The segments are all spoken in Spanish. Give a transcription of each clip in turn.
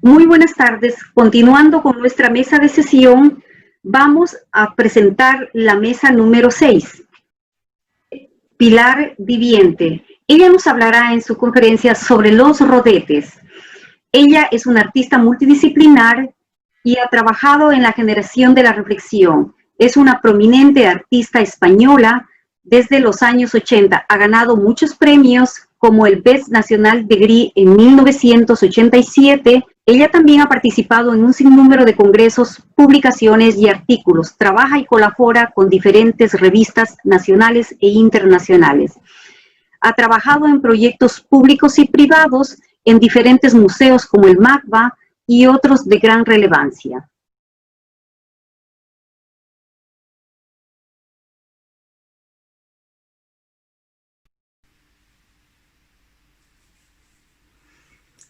Muy buenas tardes. Continuando con nuestra mesa de sesión, vamos a presentar la mesa número 6, Pilar Viviente. Ella nos hablará en su conferencia sobre los rodetes. Ella es una artista multidisciplinar y ha trabajado en la generación de la reflexión. Es una prominente artista española desde los años 80. Ha ganado muchos premios como el Best National Degree en 1987. Ella también ha participado en un sinnúmero de congresos, publicaciones y artículos. Trabaja y colabora con diferentes revistas nacionales e internacionales. Ha trabajado en proyectos públicos y privados en diferentes museos como el MACBA y otros de gran relevancia.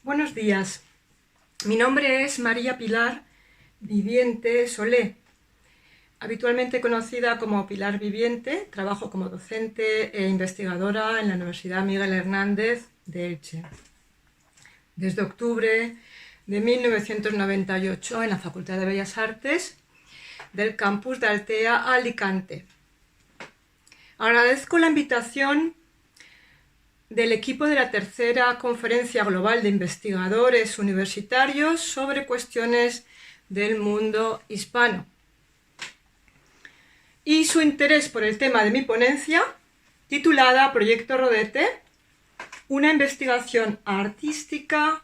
Buenos días, mi nombre es María Pilar Viviente Solé, habitualmente conocida como Pilar Viviente. Trabajo como docente e investigadora en la Universidad Miguel Hernández de Elche. Desde octubre de 1998 en la Facultad de Bellas Artes del campus de Altea, Alicante. Agradezco la invitación del equipo de la tercera Conferencia Global de Investigadores Universitarios sobre cuestiones del mundo hispano y su interés por el tema de mi ponencia, titulada Proyecto Rodete, una investigación artística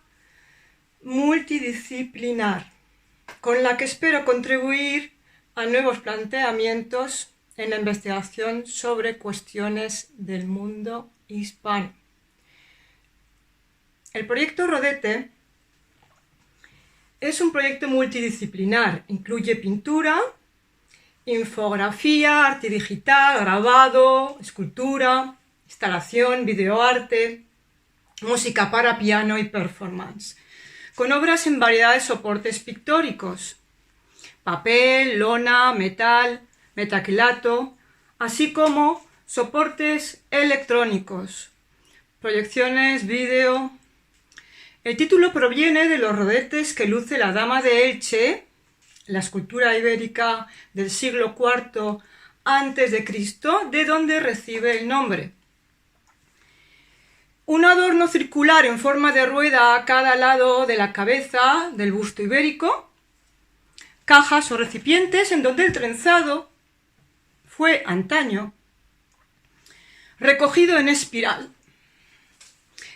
multidisciplinar, con la que espero contribuir a nuevos planteamientos en la investigación sobre cuestiones del mundo hispano. El proyecto Rodete es un proyecto multidisciplinar, incluye pintura, infografía, arte digital, grabado, escultura, instalación, videoarte, música para piano y performance, con obras en variedad de soportes pictóricos, papel, lona, metal, metacrilato, así como soportes electrónicos, proyecciones, vídeo. El título proviene de los rodetes que luce la Dama de Elche, la escultura ibérica del siglo IV a.C., de donde recibe el nombre. Un adorno circular en forma de rueda a cada lado de la cabeza del busto ibérico, cajas o recipientes en donde el trenzado fue antaño recogido en espiral.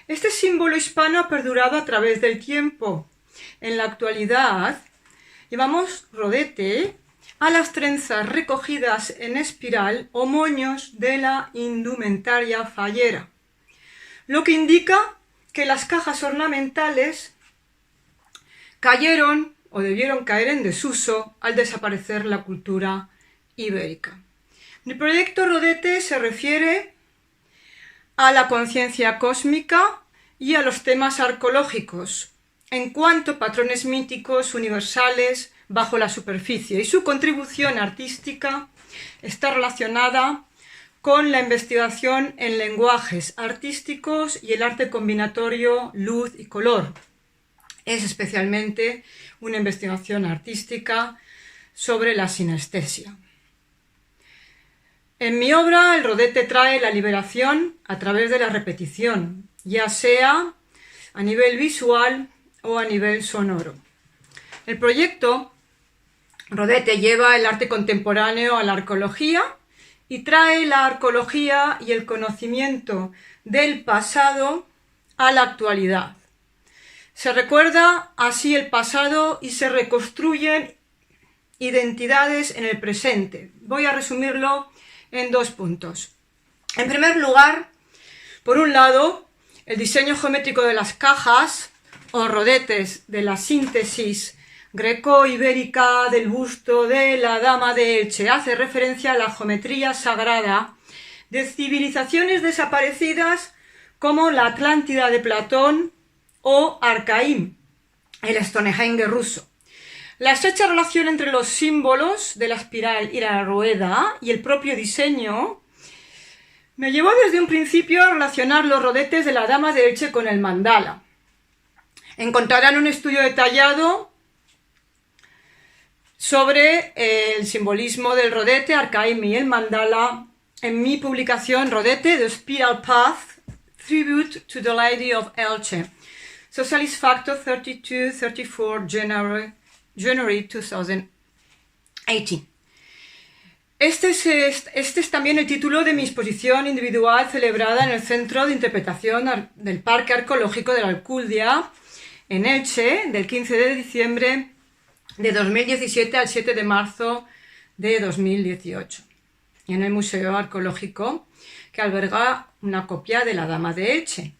Este símbolo hispano ha perdurado a través del tiempo. En la actualidad llamamos rodete a las trenzas recogidas en espiral o moños de la indumentaria fallera, lo que indica que las cajas ornamentales cayeron o debieron caer en desuso al desaparecer la cultura ibérica. El proyecto Rodete se refiere a la conciencia cósmica y a los temas arqueológicos, en cuanto a patrones míticos universales bajo la superficie, y su contribución artística está relacionada con la investigación en lenguajes artísticos y el arte combinatorio luz y color. Es especialmente una investigación artística sobre la sinestesia. En mi obra, el rodete trae la liberación a través de la repetición, ya sea a nivel visual o a nivel sonoro. El proyecto Rodete lleva el arte contemporáneo a la arqueología y trae la arqueología y el conocimiento del pasado a la actualidad. Se recuerda así el pasado y se reconstruyen identidades en el presente. Voy a resumirlo en 2 puntos. En primer lugar, por un lado, el diseño geométrico de las cajas o rodetes de la síntesis greco-ibérica del busto de la Dama de Elche hace referencia a la geometría sagrada de civilizaciones desaparecidas como la Atlántida de Platón o Arcaim, el Stonehenge ruso. La estrecha relación entre los símbolos de la espiral y la rueda y el propio diseño me llevó desde un principio a relacionar los rodetes de la Dama de Elche con el mandala. Encontrarán un estudio detallado sobre el simbolismo del rodete, arcaísmo y el mandala en mi publicación Rodete, The Spiral Path, Tribute to the Lady of Elche, Socialist Factor 32-34 January 2018. Este es también el título de mi exposición individual celebrada en el Centro de Interpretación del Parque Arqueológico de la Alcúdia, en Elche, del 15 de diciembre de 2017 al 7 de marzo de 2018, en el Museo Arqueológico, que alberga una copia de la Dama de Elche.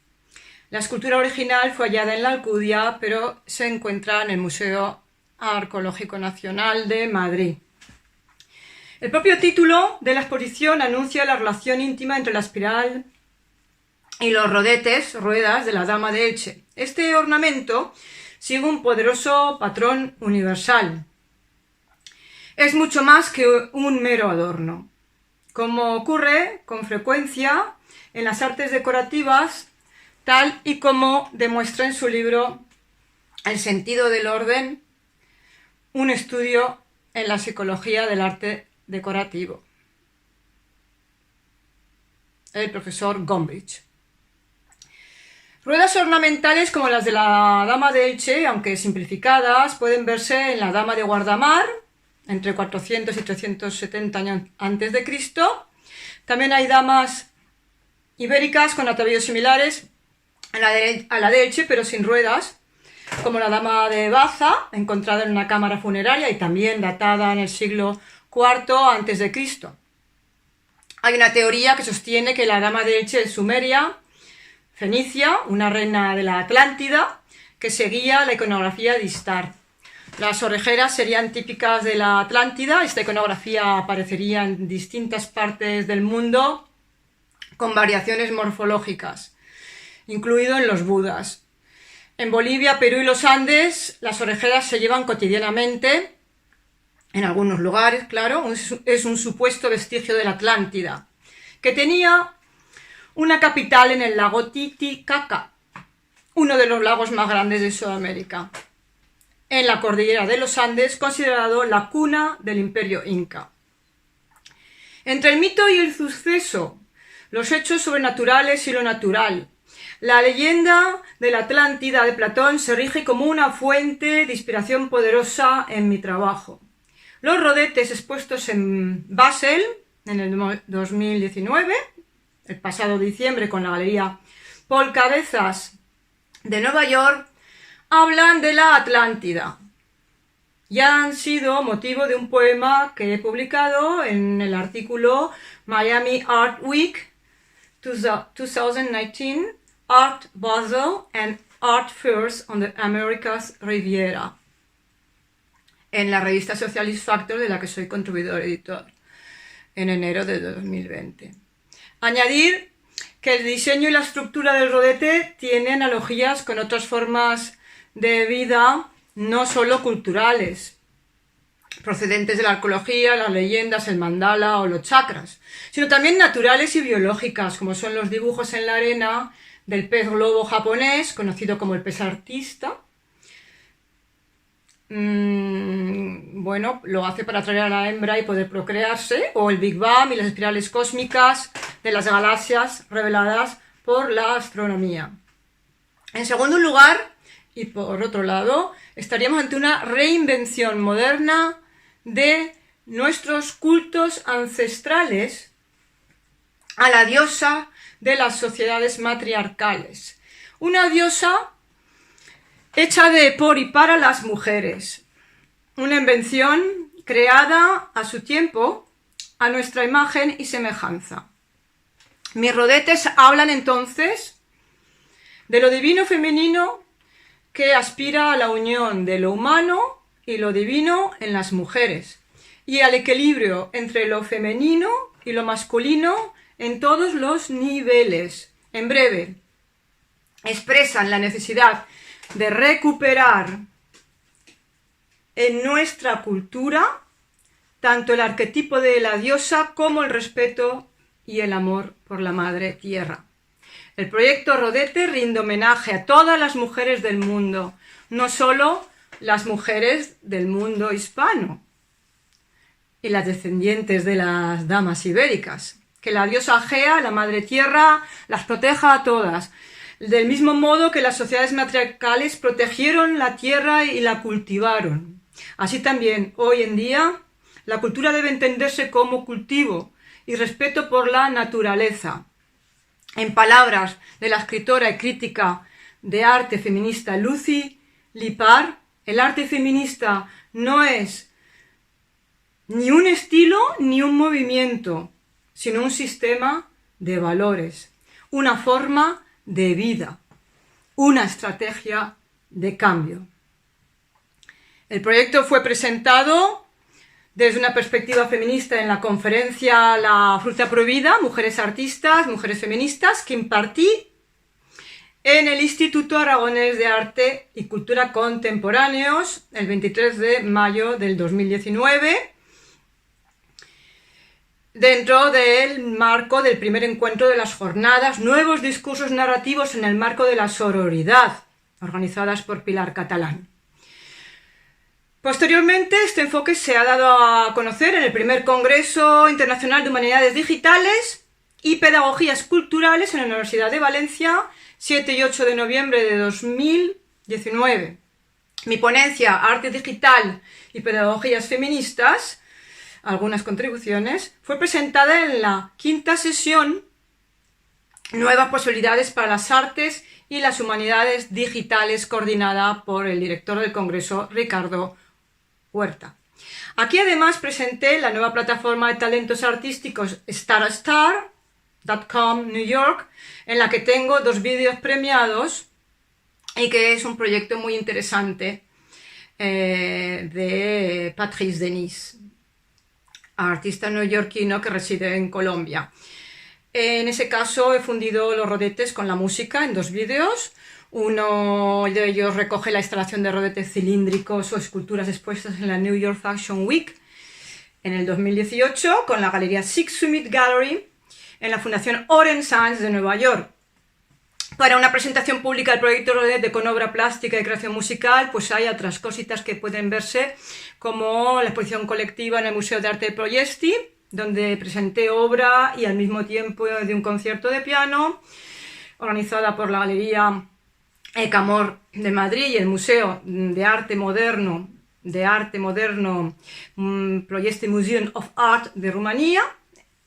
La escultura original fue hallada en la Alcúdia, pero se encuentra en el Museo Arqueológico Nacional de Madrid. El propio título de la exposición anuncia la relación íntima entre la espiral y los rodetes, ruedas, de la Dama de Elche. Este ornamento sigue un poderoso patrón universal. Es mucho más que un mero adorno. Como ocurre con frecuencia en las artes decorativas, tal y como demuestra en su libro El sentido del orden, un estudio en la psicología del arte decorativo, el profesor Gombrich. Ruedas ornamentales como las de la Dama de Elche, aunque simplificadas, pueden verse en la Dama de Guardamar, entre 400 y 370 años antes de Cristo. También hay damas ibéricas con atavíos similares a la de Elche, pero sin ruedas, como la Dama de Baza, encontrada en una cámara funeraria y también datada en el siglo IV antes de Cristo. Hay una teoría que sostiene que la Dama de Elche es sumeria, fenicia, una reina de la Atlántida, que seguía la iconografía de Istar. Las orejeras serían típicas de la Atlántida. Esta iconografía aparecería en distintas partes del mundo con variaciones morfológicas, incluido en los budas. En Bolivia, Perú y los Andes, las orejeras se llevan cotidianamente, en algunos lugares, claro. Es un supuesto vestigio de la Atlántida, que tenía una capital en el lago Titicaca, uno de los lagos más grandes de Sudamérica, en la cordillera de los Andes, considerado la cuna del Imperio Inca. Entre el mito y el suceso, los hechos sobrenaturales y lo natural, la leyenda de la Atlántida de Platón se rige como una fuente de inspiración poderosa en mi trabajo. Los rodetes expuestos en Basel en el 2019, el pasado diciembre, con la Galería Paul Cabezas de Nueva York, hablan de la Atlántida y han sido motivo de un poema que he publicado en el artículo Miami Art Week 2019, Art Basel and Art Fairs on the Americas Riviera, en la revista Socialist Factor, de la que soy contribuidor editor, en enero de 2020. Añadir que el diseño y la estructura del rodete tienen analogías con otras formas de vida, no solo culturales, procedentes de la arqueología, las leyendas, el mandala o los chakras, sino también naturales y biológicas, como son los dibujos en la arena del pez globo japonés, conocido como el pez artista. Bueno, lo hace para atraer a la hembra y poder procrearse, o el Big Bang y las espirales cósmicas de las galaxias reveladas por la astronomía. En segundo lugar, y por otro lado, estaríamos ante una reinvención moderna de nuestros cultos ancestrales a la diosa de las sociedades matriarcales. Una diosa hecha de por y para las mujeres. Una invención creada a su tiempo, a nuestra imagen y semejanza. Mis rodetes hablan entonces de lo divino femenino que aspira a la unión de lo humano y lo divino en las mujeres, y al equilibrio entre lo femenino y lo masculino en todos los niveles. En breve, expresan la necesidad de recuperar en nuestra cultura tanto el arquetipo de la diosa como el respeto y el amor por la madre tierra. El proyecto Rodete rinde homenaje a todas las mujeres del mundo, no solo las mujeres del mundo hispano y las descendientes de las damas ibéricas. Que la diosa Gea, la madre tierra, las proteja a todas, del mismo modo que las sociedades matriarcales protegieron la tierra y la cultivaron. Así también, hoy en día, la cultura debe entenderse como cultivo y respeto por la naturaleza. En palabras de la escritora y crítica de arte feminista Lucy Lippard, el arte feminista no es ni un estilo ni un movimiento, sino un sistema de valores, una forma de vida, una estrategia de cambio. El proyecto fue presentado desde una perspectiva feminista en la conferencia La fruta prohibida, Mujeres Artistas, Mujeres Feministas, que impartí en el Instituto Aragonés de Arte y Cultura Contemporáneos el 23 de mayo del 2019, dentro del marco del primer encuentro de las jornadas Nuevos Discursos Narrativos en el marco de la sororidad, organizadas por Pilar Catalán. Posteriormente, este enfoque se ha dado a conocer en el primer Congreso Internacional de Humanidades Digitales y Pedagogías Culturales en la Universidad de Valencia, 7 y 8 de noviembre de 2019. Mi ponencia Arte Digital y Pedagogías Feministas, algunas contribuciones, fue presentada en la quinta sesión Nuevas posibilidades para las artes y las humanidades digitales, coordinada por el director del Congreso, Ricardo Huerta. Aquí además presenté la nueva plataforma de talentos artísticos StarAstar.com New York, en la que tengo 2 vídeos premiados y que es un proyecto muy interesante de Patrice Denis, artista neoyorquino que reside en Colombia. En ese caso he fundido los rodetes con la música en 2 vídeos. Uno de ellos recoge la instalación de rodetes cilíndricos o esculturas expuestas en la New York Fashion Week en el 2018 con la galería Six Summit Gallery en la Fundación Oren Sands de Nueva York. Para una presentación pública del proyecto Rodete con obra plástica y creación musical, pues hay otras cositas que pueden verse, como la exposición colectiva en el Museo de Arte de Ploiesti, donde presenté obra y al mismo tiempo de un concierto de piano, organizada por la Galería Camor de Madrid y el Museo de Arte Moderno Ploiesti Museum of Art de Rumanía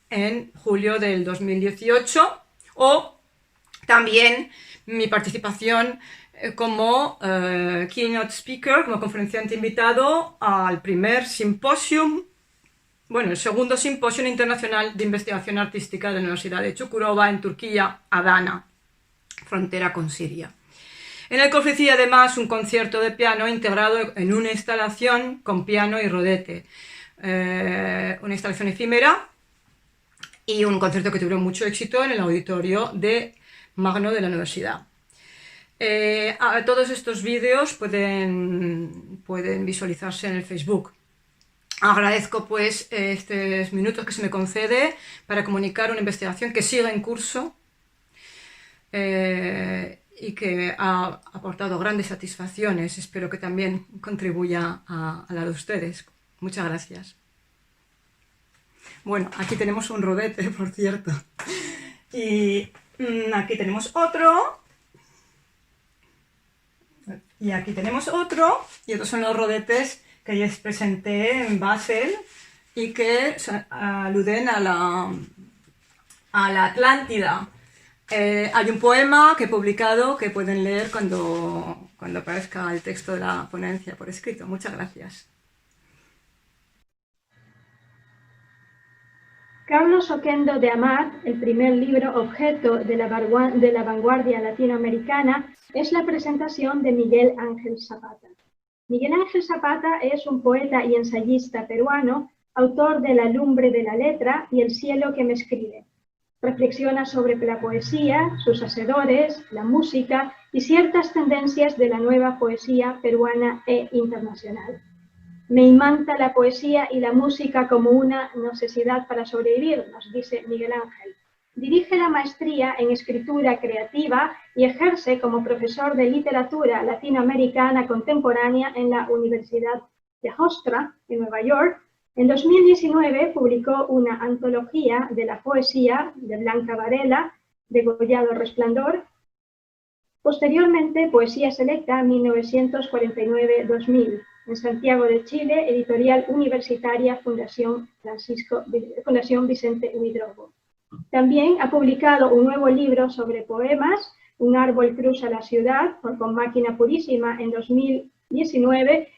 en julio del 2018, o también mi participación como keynote speaker, como conferenciante invitado al primer simposium, el segundo simposio internacional de investigación artística de la Universidad de Çukurova en Turquía, Adana, frontera con Siria, en el que ofrecí además un concierto de piano integrado en una instalación con piano y rodete, una instalación efímera y un concierto que tuvieron mucho éxito en el auditorio de Magno de la universidad. Todos estos vídeos pueden visualizarse en el Facebook. Agradezco pues estos minutos que se me concede para comunicar una investigación que sigue en curso y que ha aportado grandes satisfacciones. Espero que también contribuya a la de ustedes. Muchas gracias. Bueno, aquí tenemos un rodete, por cierto. Y aquí tenemos otro. Y aquí tenemos otro. Y estos son los rodetes que les presenté en Basel y que aluden a la Atlántida. Hay un poema que he publicado que pueden leer cuando aparezca el texto de la ponencia por escrito. Muchas gracias. Carlos Oquendo de Amat, el primer libro objeto de la vanguardia latinoamericana, es la presentación de Miguel Ángel Zapata. Miguel Ángel Zapata es un poeta y ensayista peruano, autor de La lumbre de la letra y El cielo que me escribe. Reflexiona sobre la poesía, sus hacedores, la música y ciertas tendencias de la nueva poesía peruana e internacional. Me imanta la poesía y la música como una necesidad para sobrevivir, nos dice Miguel Ángel. Dirige la maestría en escritura creativa y ejerce como profesor de literatura latinoamericana contemporánea en la Universidad de Hofstra, en Nueva York. En 2019 publicó una antología de la poesía de Blanca Varela, Degollado Resplandor. Posteriormente, Poesía Selecta 1949-2000, en Santiago de Chile, editorial universitaria Fundación Vicente Huidobro. También ha publicado un nuevo libro sobre poemas, Un árbol cruza la ciudad, con Máquina Purísima, en 2019,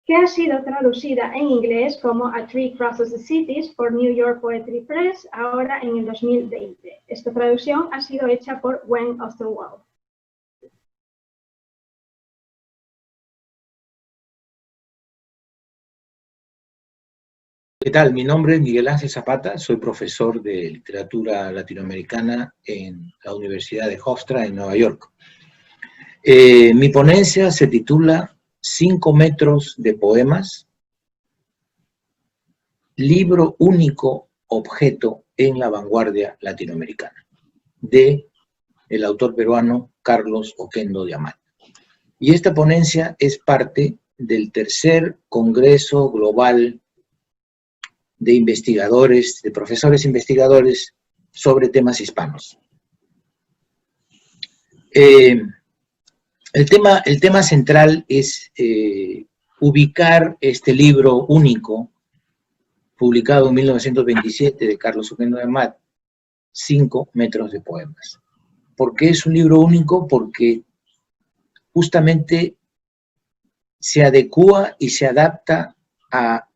que ha sido traducida en inglés como A Tree Crosses the Cities por New York Poetry Press, ahora en el 2020. Esta traducción ha sido hecha por Gwen Osterwald. ¿Qué tal? Mi nombre es Miguel Ángel Zapata, soy profesor de literatura latinoamericana en la Universidad de Hofstra en Nueva York. Mi ponencia se titula 5 metros de poemas, libro único objeto en la vanguardia latinoamericana, de el autor peruano Carlos Oquendo de Amat. Y esta ponencia es parte del tercer Congreso Global de investigadores, de profesores investigadores sobre temas hispanos. El tema central es ubicar este libro único, publicado en 1927 de Carlos Oquendo de Amat, 5 metros de poemas. ¿Por qué es un libro único? Porque justamente se adecúa y se adapta a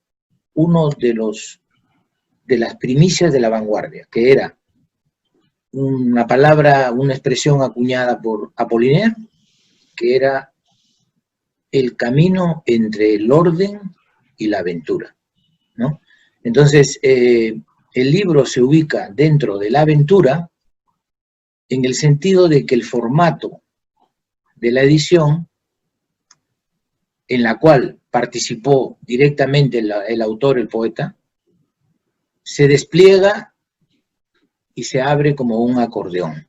uno de las primicias de la vanguardia, que era una palabra, una expresión acuñada por Apollinaire, que era el camino entre el orden y la aventura, ¿no? Entonces, el libro se ubica dentro de la aventura en el sentido de que el formato de la edición, en la cual participó directamente el autor, el poeta, se despliega y se abre como un acordeón.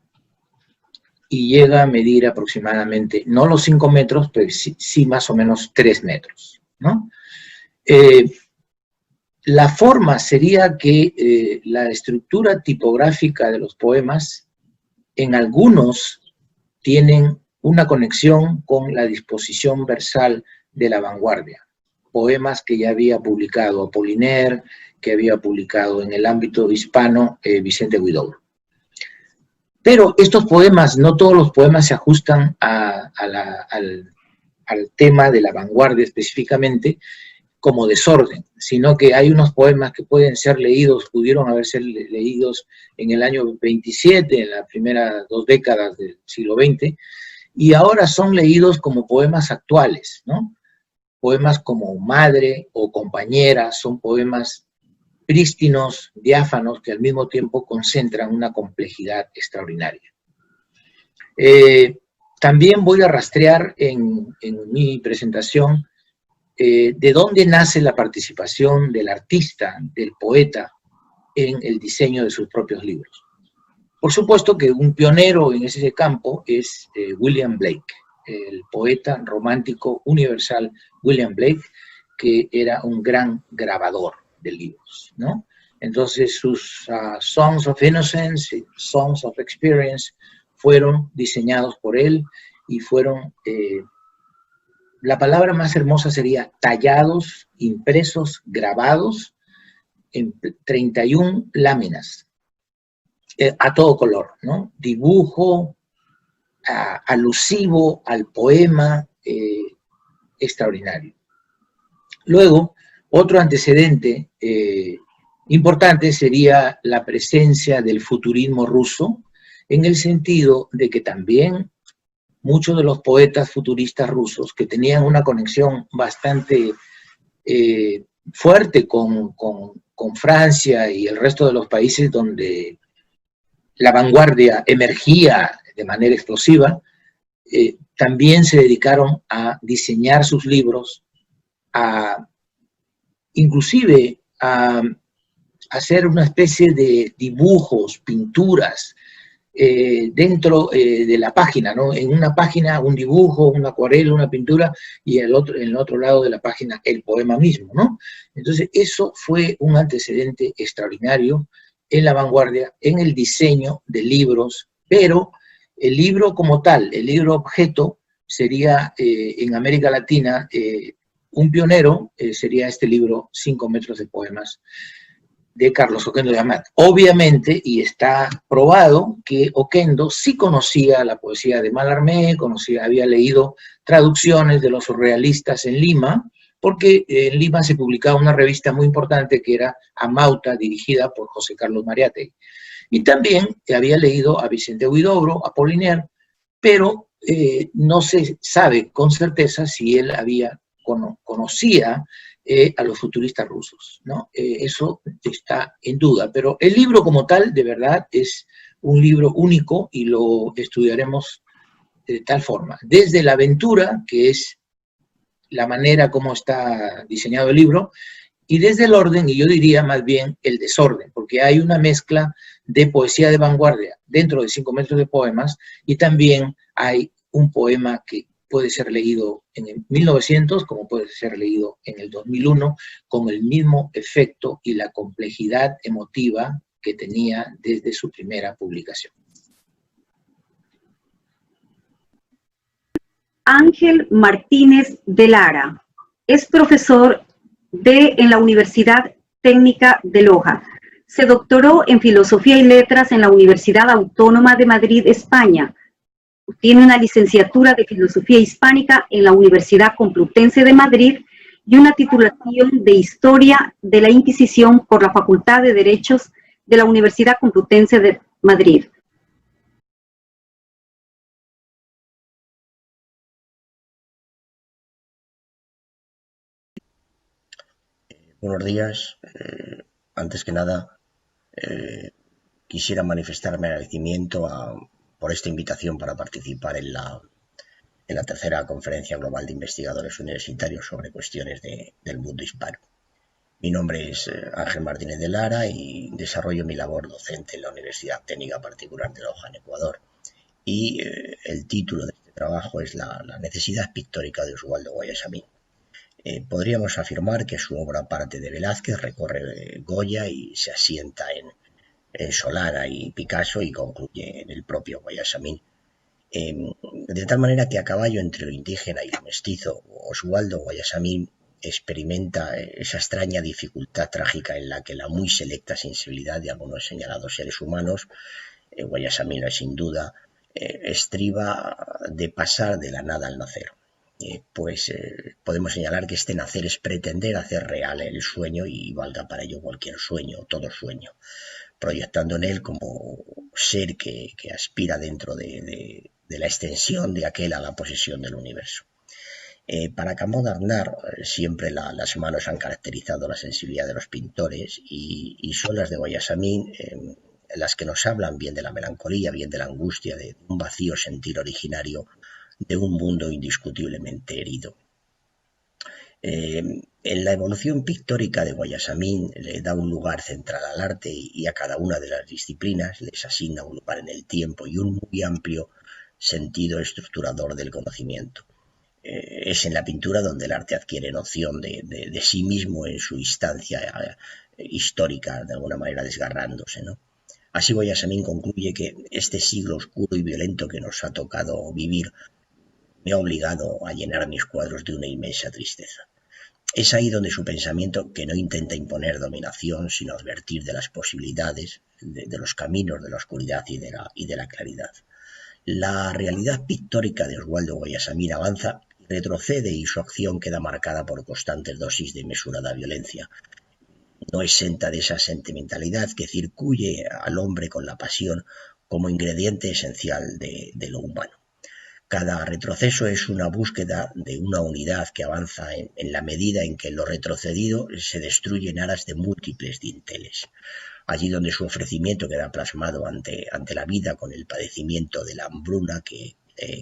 Y llega a medir aproximadamente, no los 5 metros, pero sí más o menos 3 metros, ¿no? La forma sería que la estructura tipográfica de los poemas, en algunos, tienen una conexión con la disposición versal de la vanguardia. Poemas que ya había publicado Apollinaire, que había publicado en el ámbito hispano Vicente Huidobro. Pero estos poemas, no todos los poemas se ajustan al tema de la vanguardia específicamente como desorden, sino que hay unos poemas que pueden ser leídos, pudieron haber sido leídos en el año 27, en las primeras 2 décadas del siglo XX, y ahora son leídos como poemas actuales, ¿no? Poemas como Madre o Compañera son poemas prístinos, diáfanos, que al mismo tiempo concentran una complejidad extraordinaria. También voy a rastrear en mi presentación de dónde nace la participación del artista, del poeta, en el diseño de sus propios libros. Por supuesto que un pionero en ese campo es William Blake, el poeta romántico universal William Blake, que era un gran grabador de libros, ¿no? Entonces sus Songs of Innocence y Songs of Experience fueron diseñados por él y fueron, la palabra más hermosa sería tallados, impresos, grabados en 31 láminas, a todo color, ¿no? Dibujo, alusivo al poema, extraordinario. Luego, otro antecedente importante sería la presencia del futurismo ruso, en el sentido de que también muchos de los poetas futuristas rusos, que tenían una conexión bastante fuerte con Francia y el resto de los países donde la vanguardia emergía de manera explosiva, también se dedicaron a diseñar sus libros, inclusive a hacer una especie de dibujos, pinturas, dentro de la página, ¿no? En una página un dibujo, una acuarela, una pintura, y en el otro lado de la página el poema mismo, ¿no? Entonces eso fue un antecedente extraordinario en la vanguardia, en el diseño de libros, pero el libro como tal, el libro objeto, sería en América Latina, un pionero sería este libro, 5 metros de poemas, de Carlos Oquendo de Amat. Obviamente, y está probado, que Oquendo sí conocía la poesía de Mallarmé, había leído traducciones de los surrealistas en Lima, porque en Lima se publicaba una revista muy importante que era Amauta, dirigida por José Carlos Mariátegui. Y también había leído a Vicente Huidobro, a Apollinaire, pero no se sabe con certeza si él conocía a los futuristas rusos, ¿no? Eso está en duda, pero el libro como tal, de verdad, es un libro único y lo estudiaremos de tal forma. Desde la aventura, que es la manera como está diseñado el libro, y desde el orden, y yo diría más bien el desorden, porque hay una mezcla de poesía de vanguardia dentro de 5 metros de poemas, y también hay un poema que puede ser leído en el 1900, como puede ser leído en el 2001, con el mismo efecto y la complejidad emotiva que tenía desde su primera publicación. Ángel Martínez de Lara es profesor en la Universidad Técnica de Loja. Se doctoró en Filosofía y Letras en la Universidad Autónoma de Madrid, España. Tiene una licenciatura de Filosofía Hispánica en la Universidad Complutense de Madrid y una titulación de Historia de la Inquisición por la Facultad de Derechos de la Universidad Complutense de Madrid. Buenos días. Antes que nada, quisiera manifestar mi agradecimiento por esta invitación para participar en la tercera Conferencia Global de Investigadores Universitarios sobre cuestiones del mundo hispano. Mi nombre es Ángel Martínez de Lara y desarrollo mi labor docente en la Universidad Técnica Particular de Loja, en Ecuador. Y el título de este trabajo es La necesidad pictórica de Oswaldo Guayasamín. Podríamos afirmar que su obra parte de Velázquez, recorre Goya y se asienta en Solana y Picasso y concluye en el propio Guayasamín. De tal manera que a caballo entre lo indígena y lo mestizo, Oswaldo Guayasamín experimenta esa extraña dificultad trágica en la que la muy selecta sensibilidad de algunos señalados seres humanos, Guayasamín es sin duda, estriba de pasar de la nada al nacer. Podemos señalar que este nacer es pretender hacer real el sueño y valga para ello cualquier sueño, todo sueño, proyectando en él como ser que aspira dentro de la extensión de aquel a la posesión del universo. Para Cambó Darnard siempre las manos han caracterizado la sensibilidad de los pintores y son las de Guayasamín las que nos hablan bien de la melancolía, bien de la angustia, de un vacío sentir originario de un mundo indiscutiblemente herido. En la evolución pictórica de Guayasamín le da un lugar central al arte y a cada una de las disciplinas les asigna un lugar en el tiempo y un muy amplio sentido estructurador del conocimiento. Es en la pintura donde el arte adquiere noción de sí mismo en su instancia histórica, de alguna manera desgarrándose, ¿no? Así Guayasamín concluye que este siglo oscuro y violento que nos ha tocado vivir me ha obligado a llenar mis cuadros de una inmensa tristeza. Es ahí donde su pensamiento, que no intenta imponer dominación, sino advertir de las posibilidades, de los caminos de la oscuridad y de la claridad. La realidad pictórica de Oswaldo Guayasamín avanza y retrocede y su acción queda marcada por constantes dosis de mesurada violencia. No exenta de esa sentimentalidad que circuye al hombre con la pasión como ingrediente esencial de lo humano. Cada retroceso es una búsqueda de una unidad que avanza en la medida en que lo retrocedido se destruye en aras de múltiples dinteles. Allí donde su ofrecimiento queda plasmado ante la vida con el padecimiento de la hambruna que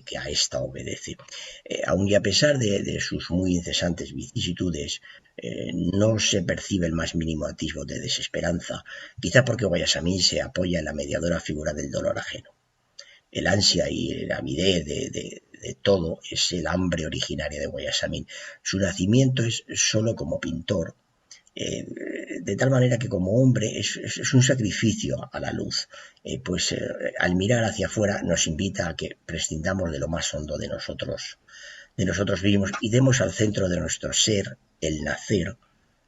que a ésta obedece. Aun y a pesar de sus muy incesantes vicisitudes, no se percibe el más mínimo atisbo de desesperanza, quizá porque Guayasamín se apoya en la mediadora figura del dolor ajeno. El ansia y la avidez de todo es el hambre originaria de Guayasamín. Su nacimiento es solo como pintor, de tal manera que como hombre es un sacrificio a la luz, pues al mirar hacia afuera nos invita a que prescindamos de lo más hondo de nosotros mismos y demos al centro de nuestro ser el nacer,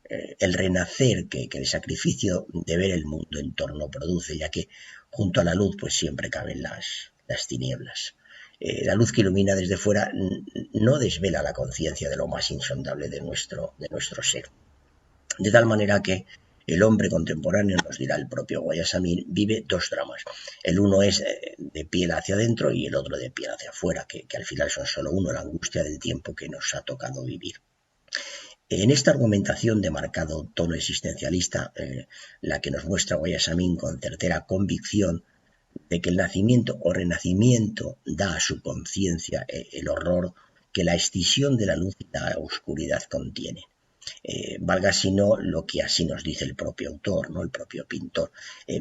el renacer que el sacrificio de ver el mundo en torno produce, ya que junto a la luz pues siempre caben las tinieblas. La luz que ilumina desde fuera no desvela la conciencia de lo más insondable de nuestro ser. De tal manera que el hombre contemporáneo, nos dirá el propio Guayasamín, vive dos dramas. El uno es de piel hacia adentro y el otro de piel hacia afuera, que al final son solo uno, la angustia del tiempo que nos ha tocado vivir. En esta argumentación de marcado tono existencialista, la que nos muestra Guayasamín con certera convicción de que el nacimiento o renacimiento da a su conciencia el horror que la escisión de la luz y la oscuridad contiene. Valga sino lo que así nos dice el propio autor, ¿no? El propio pintor.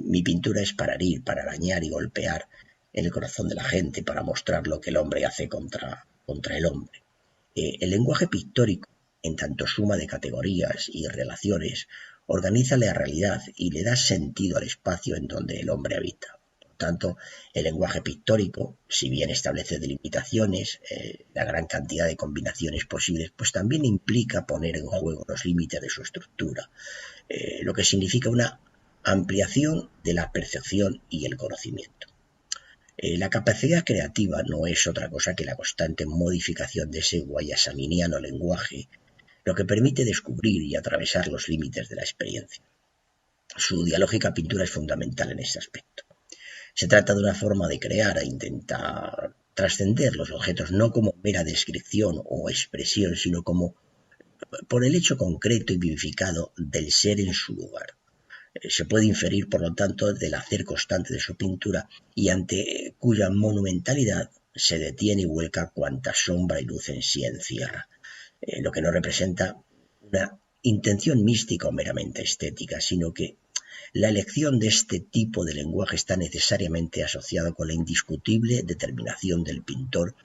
Mi pintura es para herir, para arañar y golpear en el corazón de la gente, para mostrar lo que el hombre hace contra el hombre. El lenguaje pictórico, en tanto suma de categorías y relaciones, organiza la realidad y le da sentido al espacio en donde el hombre habita. Tanto el lenguaje pictórico, si bien establece delimitaciones, la gran cantidad de combinaciones posibles, pues también implica poner en juego los límites de su estructura, lo que significa una ampliación de la percepción y el conocimiento. La capacidad creativa no es otra cosa que la constante modificación de ese guayasaminiano lenguaje, lo que permite descubrir y atravesar los límites de la experiencia. Su dialógica pintura es fundamental en este aspecto. Se trata de una forma de crear e intentar trascender los objetos no como mera descripción o expresión, sino como por el hecho concreto y vivificado del ser en su lugar. Se puede inferir, por lo tanto, del hacer constante de su pintura y ante cuya monumentalidad se detiene y vuelca cuanta sombra y luz en sí encierra, lo que no representa una intención mística o meramente estética, sino que la elección de este tipo de lenguaje está necesariamente asociada con la indiscutible determinación del pintor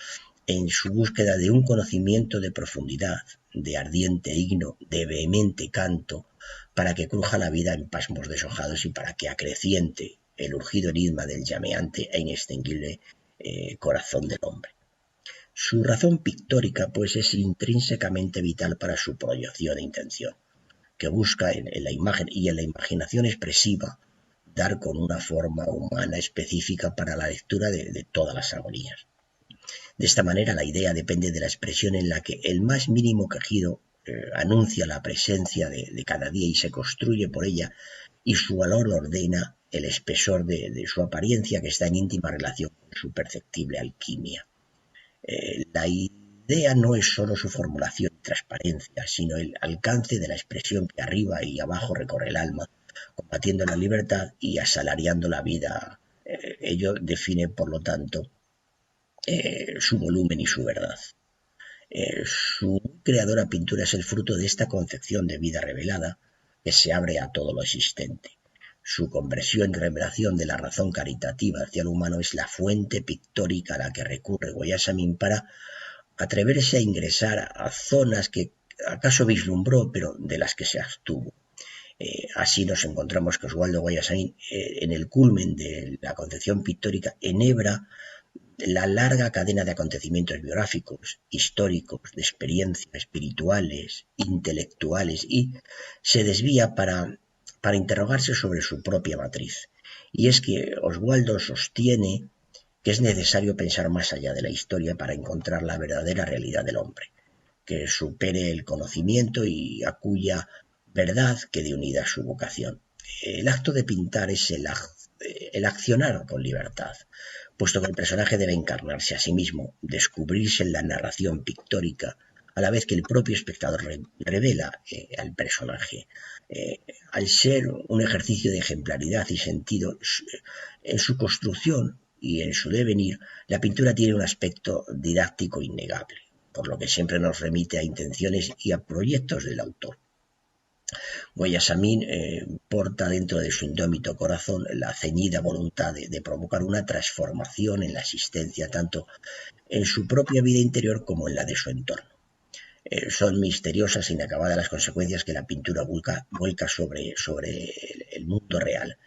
en su búsqueda de un conocimiento de profundidad, de ardiente himno, de vehemente canto, para que cruja la vida en pasmos deshojados y para que acreciente el urgido enigma del llameante e inextinguible corazón del hombre. Su razón pictórica, pues, es intrínsecamente vital para su proyección e intención, que busca en la imagen y en la imaginación expresiva dar con una forma humana específica para la lectura de todas las agonías. De esta manera la idea depende de la expresión en la que el más mínimo quejido anuncia la presencia de cada día y se construye por ella, y su valor ordena el espesor de su apariencia, que está en íntima relación con su perceptible alquimia. La idea no es solo su formulación y transparencia, sino el alcance de la expresión que arriba y abajo recorre el alma, combatiendo la libertad y asalariando la vida. Ello define, por lo tanto, su volumen y su verdad. Su creadora pintura es el fruto de esta concepción de vida revelada que se abre a todo lo existente. Su conversión y revelación de la razón caritativa hacia el humano es la fuente pictórica a la que recurre Guayasamín para atreverse a ingresar a zonas que acaso vislumbró, pero de las que se abstuvo. Así nos encontramos que Oswaldo Guayasamín, en el culmen de la concepción pictórica, enhebra la larga cadena de acontecimientos biográficos, históricos, de experiencias espirituales, intelectuales, y se desvía para interrogarse sobre su propia matriz. Y es que Oswaldo sostiene que es necesario pensar más allá de la historia para encontrar la verdadera realidad del hombre, que supere el conocimiento y a cuya verdad quede unida su vocación. El acto de pintar es el accionar con libertad, puesto que el personaje debe encarnarse a sí mismo, descubrirse en la narración pictórica, a la vez que el propio espectador revela al personaje. Al ser un ejercicio de ejemplaridad y sentido en su construcción y en su devenir, la pintura tiene un aspecto didáctico innegable, por lo que siempre nos remite a intenciones y a proyectos del autor. Guayasamín porta dentro de su indómito corazón la ceñida voluntad de provocar una transformación en la existencia, tanto en su propia vida interior como en la de su entorno. Son misteriosas e inacabadas las consecuencias que la pintura vuelca sobre el mundo real.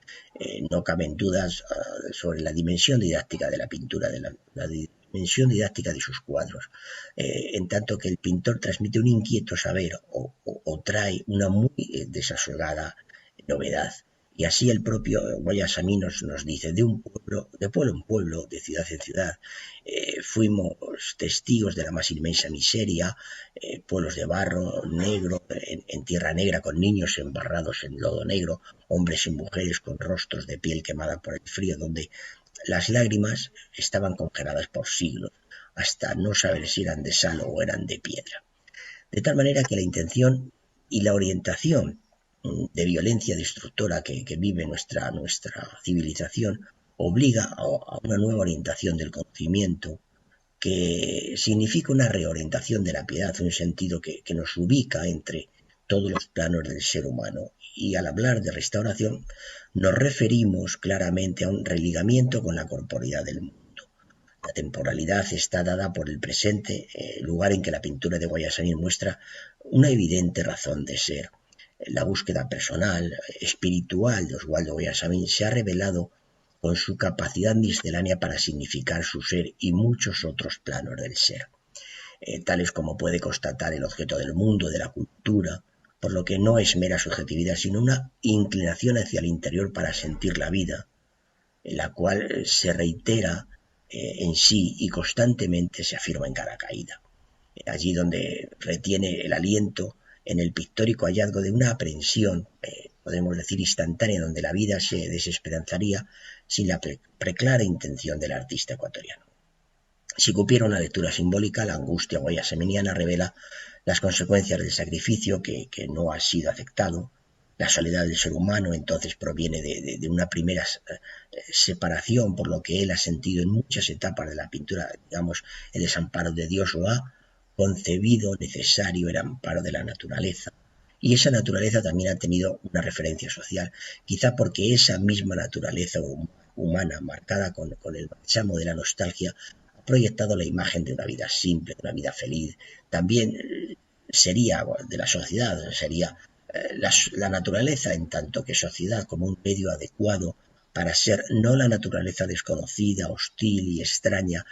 No caben dudas sobre la dimensión didáctica de la pintura, de la dimensión didáctica de sus cuadros, en tanto que el pintor transmite un inquieto saber o trae una muy desasosegada novedad. Y así el propio Guayasamín nos dice, de pueblo en pueblo, de ciudad en ciudad, fuimos testigos de la más inmensa miseria, pueblos de barro negro, en tierra negra, con niños embarrados en lodo negro, hombres y mujeres con rostros de piel quemada por el frío, donde las lágrimas estaban congeladas por siglos, hasta no saber si eran de sal o eran de piedra. De tal manera que la intención y la orientación de violencia destructora que vive nuestra civilización obliga a una nueva orientación del conocimiento, que significa una reorientación de la piedad, en un sentido que nos ubica entre todos los planos del ser humano. Y al hablar de restauración nos referimos claramente a un religamiento con la corporeidad del mundo. La temporalidad está dada por el presente, lugar en que la pintura de Guayasamín muestra una evidente razón de ser. La búsqueda personal, espiritual de Oswaldo Guayasamín se ha revelado con su capacidad miscelánea para significar su ser y muchos otros planos del ser, tales como puede constatar el objeto del mundo, de la cultura, por lo que no es mera subjetividad, sino una inclinación hacia el interior para sentir la vida, en la cual se reitera en sí y constantemente se afirma en cada caída. Allí donde retiene el aliento en el pictórico hallazgo de una aprehensión, podemos decir instantánea, donde la vida se desesperanzaría sin la preclara intención del artista ecuatoriano. Si cupiera una lectura simbólica, la angustia guayasaminiana revela las consecuencias del sacrificio que no ha sido aceptado. La soledad del ser humano entonces proviene de una primera separación, por lo que él ha sentido en muchas etapas de la pintura, digamos, el desamparo de Dios, o ha concebido necesario el amparo de la naturaleza. Y esa naturaleza también ha tenido una referencia social, quizá porque esa misma naturaleza humana, marcada con el bálsamo de la nostalgia, ha proyectado la imagen de una vida simple, de una vida feliz. También sería de la sociedad, sería la naturaleza en tanto que sociedad como un medio adecuado para ser no la naturaleza desconocida, hostil y extraña,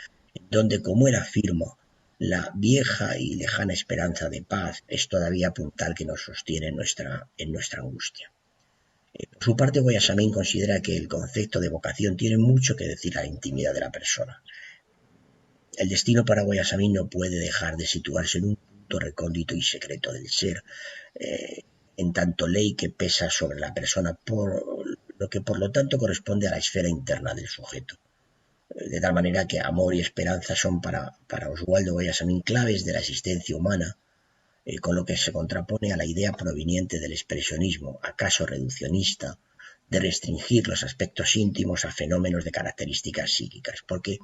donde, como él afirma, la vieja y lejana esperanza de paz es todavía puntal que nos sostiene en nuestra angustia. Por su parte, Guayasamín considera que el concepto de vocación tiene mucho que decir a la intimidad de la persona. El destino para Guayasamín no puede dejar de situarse en un punto recóndito y secreto del ser, en tanto ley que pesa sobre la persona, por lo que por lo tanto corresponde a la esfera interna del sujeto. De tal manera que amor y esperanza son para Oswaldo Guayasamín claves de la existencia humana, con lo que se contrapone a la idea proveniente del expresionismo, acaso reduccionista, de restringir los aspectos íntimos a fenómenos de características psíquicas, porque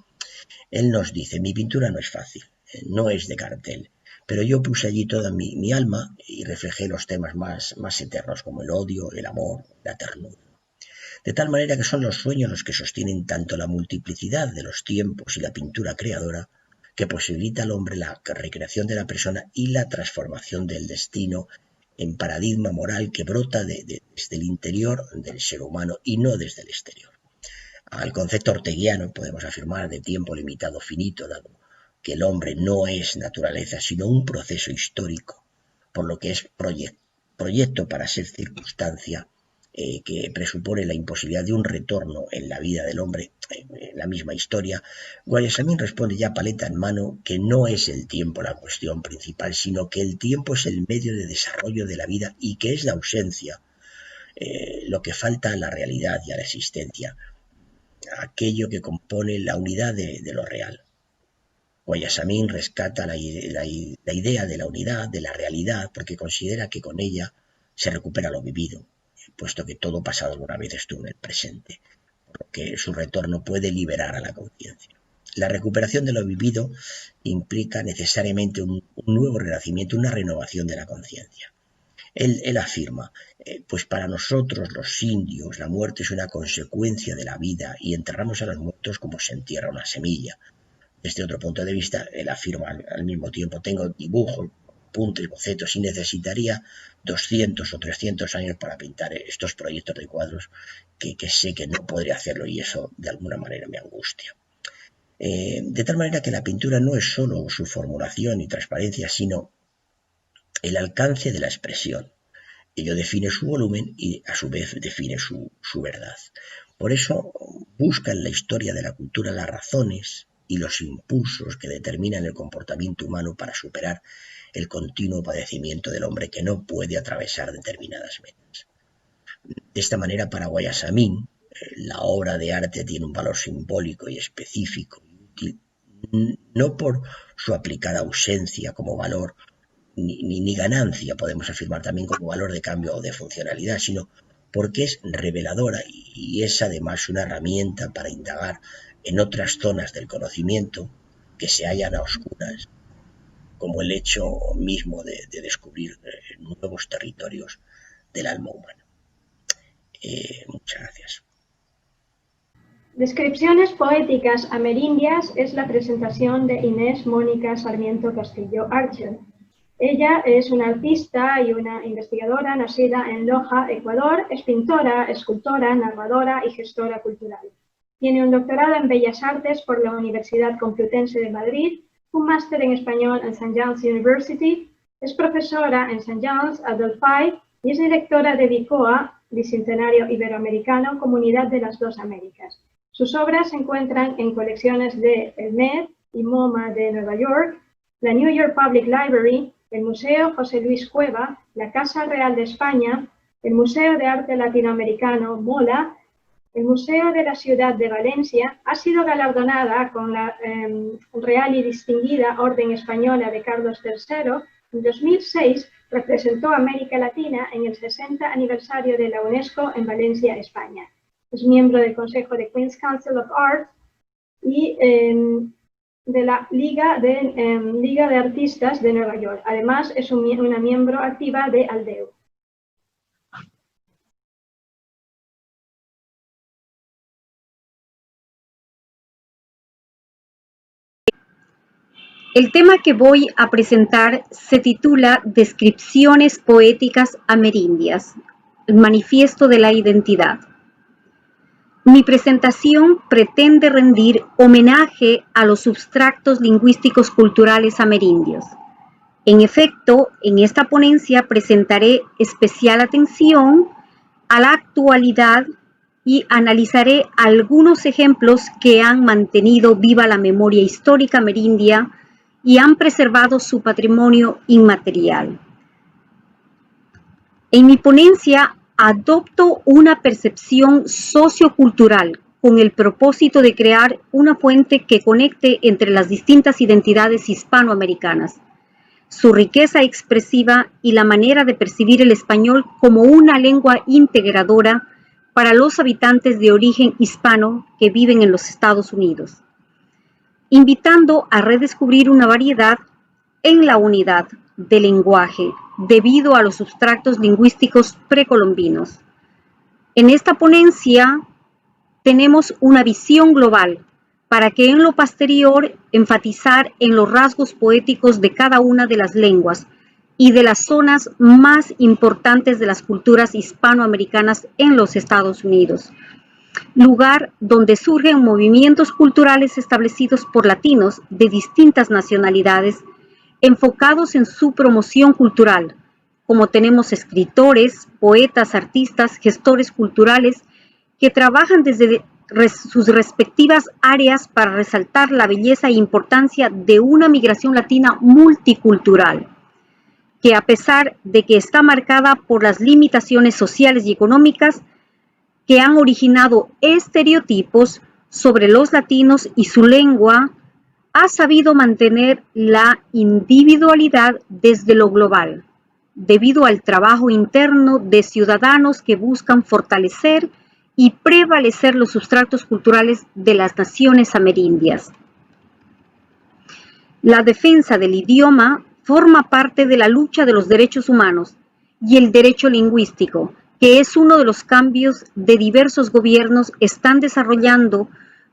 él nos dice, mi pintura no es fácil, no es de cartel, pero yo puse allí toda mi alma y reflejé los temas más eternos como el odio, el amor, la ternura. De tal manera que son los sueños los que sostienen tanto la multiplicidad de los tiempos y la pintura creadora, que posibilita al hombre la recreación de la persona y la transformación del destino en paradigma moral que brota desde el interior del ser humano y no desde el exterior. Al concepto orteguiano podemos afirmar de tiempo limitado finito, dado que el hombre no es naturaleza, sino un proceso histórico, por lo que es proyecto para ser circunstancia, que presupone la imposibilidad de un retorno en la vida del hombre, en la misma historia. Guayasamín responde ya paleta en mano que no es el tiempo la cuestión principal, sino que el tiempo es el medio de desarrollo de la vida y que es la ausencia lo que falta a la realidad y a la existencia, aquello que compone la unidad de lo real. Guayasamín rescata la idea de la unidad, de la realidad, porque considera que con ella se recupera lo vivido, puesto que todo pasado alguna vez estuvo en el presente. porque su retorno puede liberar a la conciencia. La recuperación de lo vivido implica necesariamente un nuevo renacimiento, una renovación de la conciencia. Él afirma, pues para nosotros los indios la muerte es una consecuencia de la vida y enterramos a los muertos como se entierra una semilla. Desde otro punto de vista, él afirma al mismo tiempo, tengo dibujos, apuntes, bocetos y necesitaría 200 o 300 años para pintar estos proyectos de cuadros que sé que no podría hacerlo y eso de alguna manera me angustia. De tal manera que la pintura no es solo su formulación y transparencia, sino el alcance de la expresión. Ello define su volumen y a su vez define su verdad. Por eso busca en la historia de la cultura las razones y los impulsos que determinan el comportamiento humano para superar el continuo padecimiento del hombre que no puede atravesar determinadas metas. De esta manera, para Guayasamín, la obra de arte tiene un valor simbólico y específico y útil, no por su aplicada ausencia como valor ni ganancia, podemos afirmar también como valor de cambio o de funcionalidad, sino porque es reveladora y es además una herramienta para indagar en otras zonas del conocimiento que se hallan a oscuras, como el hecho mismo de descubrir nuevos territorios del alma humana. Muchas gracias. Descripciones poéticas amerindias es la presentación de Inés Mónica Sarmiento Castillo Archer. Ella es una artista y una investigadora nacida en Loja, Ecuador. Es pintora, escultora, narradora y gestora cultural. Tiene un doctorado en Bellas Artes por la Universidad Complutense de Madrid, un máster en español en St. John's University, es profesora en St. John's, Adelphi y es directora de BICOA, Bicentenario Iberoamericano, Comunidad de las Dos Américas. Sus obras se encuentran en colecciones de el Met y MoMA de Nueva York, la New York Public Library, el Museo José Luis Cueva, la Casa Real de España, el Museo de Arte Latinoamericano MOLA, el Museo de la Ciudad de Valencia. Ha sido galardonada con la Real y Distinguida Orden Española de Carlos III. En 2006 representó a América Latina en el 60 aniversario de la UNESCO en Valencia, España. Es miembro del Consejo de Queen's Council of Art y de la Liga de Artistas de Nueva York. Además, es una miembro activa de Aldeu. El tema que voy a presentar se titula Descripciones poéticas amerindias, el manifiesto de la identidad. Mi presentación pretende rendir homenaje a los substratos lingüísticos culturales amerindios. En efecto, en esta ponencia presentaré especial atención a la actualidad y analizaré algunos ejemplos que han mantenido viva la memoria histórica amerindia y han preservado su patrimonio inmaterial. En mi ponencia adopto una percepción sociocultural con el propósito de crear una fuente que conecte entre las distintas identidades hispanoamericanas, su riqueza expresiva y la manera de percibir el español como una lengua integradora para los habitantes de origen hispano que viven en los Estados Unidos, invitando a redescubrir una variedad en la unidad del lenguaje debido a los substratos lingüísticos precolombinos. En esta ponencia tenemos una visión global para que en lo posterior enfatizar en los rasgos poéticos de cada una de las lenguas y de las zonas más importantes de las culturas hispanoamericanas en los Estados Unidos, lugar donde surgen movimientos culturales establecidos por latinos de distintas nacionalidades enfocados en su promoción cultural, como tenemos escritores, poetas, artistas, gestores culturales que trabajan desde sus respectivas áreas para resaltar la belleza e importancia de una migración latina multicultural, que a pesar de que está marcada por las limitaciones sociales y económicas que han originado estereotipos sobre los latinos y su lengua, ha sabido mantener la individualidad desde lo global, debido al trabajo interno de ciudadanos que buscan fortalecer y prevalecer los sustratos culturales de las naciones amerindias. La defensa del idioma forma parte de la lucha de los derechos humanos y el derecho lingüístico, que es uno de los cambios de diversos gobiernos están desarrollando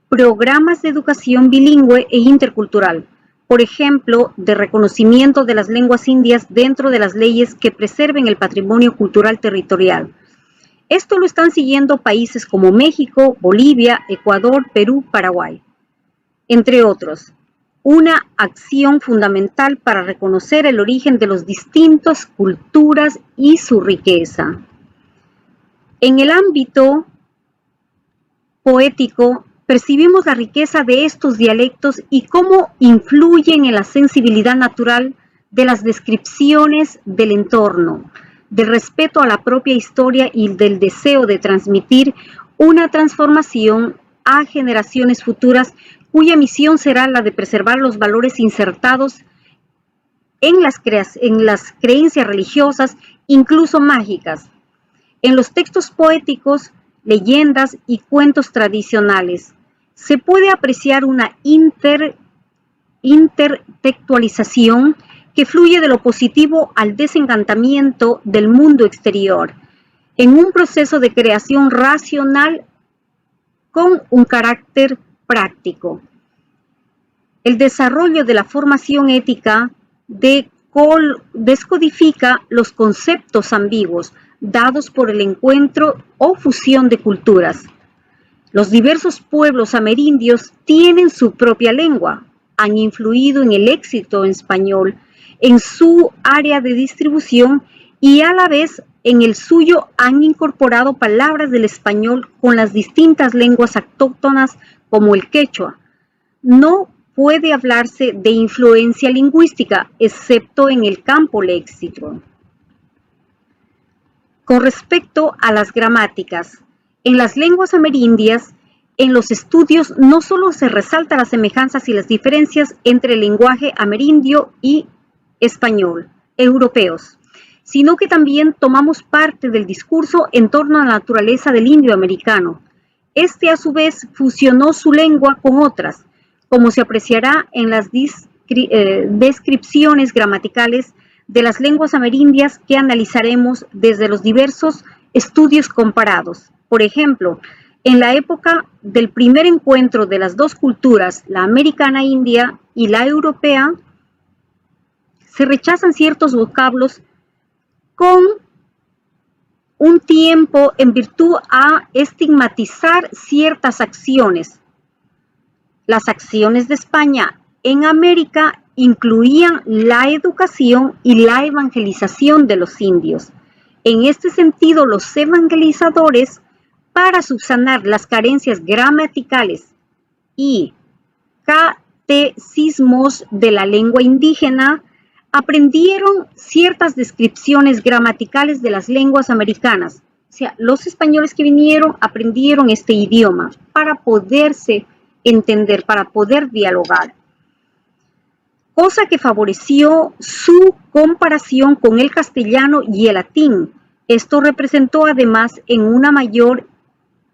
programas de educación bilingüe e intercultural, por ejemplo, de reconocimiento de las lenguas indias dentro de las leyes que preserven el patrimonio cultural territorial. Esto lo están siguiendo países como México, Bolivia, Ecuador, Perú, Paraguay, entre otros. Una acción fundamental para reconocer el origen de las distintas culturas y su riqueza. En el ámbito poético, percibimos la riqueza de estos dialectos y cómo influyen en la sensibilidad natural de las descripciones del entorno, del respeto a la propia historia y del deseo de transmitir una transformación a generaciones futuras cuya misión será la de preservar los valores insertados en las creencias religiosas, incluso mágicas, en los textos poéticos, leyendas y cuentos tradicionales. Se puede apreciar una intertextualización que fluye de lo positivo al desencantamiento del mundo exterior, en un proceso de creación racional con un carácter práctico. El desarrollo de la formación ética descodifica los conceptos ambiguos dados por el encuentro o fusión de culturas. Los diversos pueblos amerindios tienen su propia lengua, han influido en el éxito en español, en su área de distribución y a la vez en el suyo han incorporado palabras del español con las distintas lenguas autóctonas como el quechua. No puede hablarse de influencia lingüística, excepto en el campo léxico. Con respecto a las gramáticas, en las lenguas amerindias, en los estudios no solo se resaltan las semejanzas y las diferencias entre el lenguaje amerindio y español, europeos, sino que también tomamos parte del discurso en torno a la naturaleza del indio americano. Este, a su vez, fusionó su lengua con otras, como se apreciará en las descripciones gramaticales de las lenguas amerindias que analizaremos desde los diversos estudios comparados. Por ejemplo, en la época del primer encuentro de las dos culturas, la americana india y la europea, se rechazan ciertos vocablos con un tiempo en virtud a estigmatizar ciertas acciones. Las acciones de España en América incluían la educación y la evangelización de los indios. En este sentido, los evangelizadores, para subsanar las carencias gramaticales y catecismos de la lengua indígena, aprendieron ciertas descripciones gramaticales de las lenguas americanas. O sea, los españoles que vinieron aprendieron este idioma para poderse entender, para poder dialogar, cosa que favoreció su comparación con el castellano y el latín. Esto representó además en una mayor